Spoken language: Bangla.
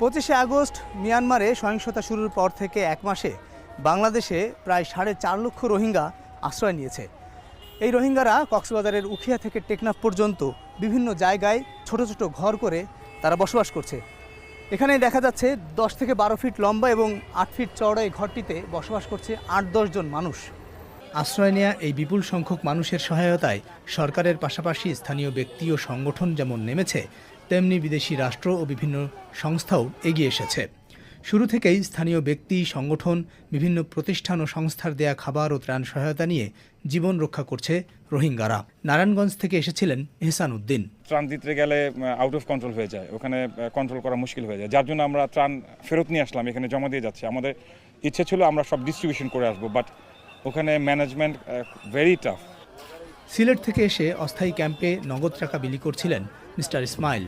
25 আগস্ট মিয়ানমারে সহিংসতা শুরুর পর থেকে এক মাসে বাংলাদেশে প্রায় 4.5 লক্ষ রোহিঙ্গা আশ্রয় নিয়েছে। এই রোহিঙ্গারা কক্সবাজারের উখিয়া থেকে টেকনাফ পর্যন্ত বিভিন্ন জায়গায় ছোট ছোট ঘর করে তারা বসবাস করছে। এখানে দেখা যাচ্ছে 10 থেকে 12 ফিট লম্বা এবং 8 ফিট চওড়া এই ঘরটিতে বসবাস করছে 8-10 জন মানুষ। আশ্রয় নেয়া এই বিপুল সংখ্যক মানুষের সহায়তায় সরকারের পাশাপাশি স্থানীয় ব্যক্তি ও সংগঠন যেমন নেমেছে, তেমনি বিদেশি রাষ্ট্র ও বিভিন্ন সংস্থাও এগিয়ে এসেছে। শুরু থেকেই স্থানীয় ব্যক্তি, সংগঠন, বিভিন্ন প্রতিষ্ঠান ও সংস্থার দেয়া খাবার ও ত্রাণ সহায়তা নিয়ে জীবন রক্ষা করছে রোহিঙ্গারা। নারায়ণগঞ্জ থেকে এসেছিলেন এহসান উদ্দিন। ত্রাণ দিতে গেলে আউট অফ কন্ট্রোল হয়ে যায়, ওখানে কন্ট্রোল করা মুশকিল হয়ে যায়, যার জন্য আমরা ত্রাণ ফেরত নিয়ে আসলাম, এখানে জমা দিয়ে যাচ্ছি। আমাদের ইচ্ছে ছিল আমরা সব ডিস্ট্রিবিউশন করে আসবো, বাট ওখানে ম্যানেজমেন্ট ভেরি টাফ। সিলেট থেকে এসে অস্থায়ী ক্যাম্পে নগদ টাকা বিলি করছিলেন মিস্টার ইসমাইল।